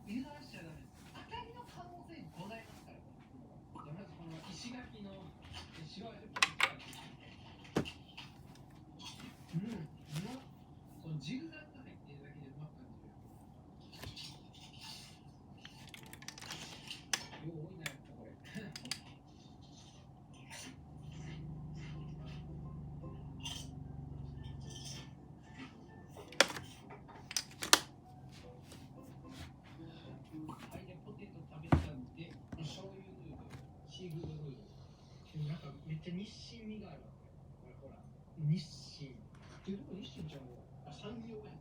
油断しちゃダメ。当たりの可能性ございますから。じゃあまずこの石垣のしわをちょっと使ってうまっ。このジグザグが入ってるだけでうまく感じる。よう多いなやっぱこれ。はいでポテト食べたんで醤油ヌードル、シーフードヌードル。なんかめっちゃ日清味があるわこれ。ほら日清っていうとこ日清ちゃうの。あ、産業や。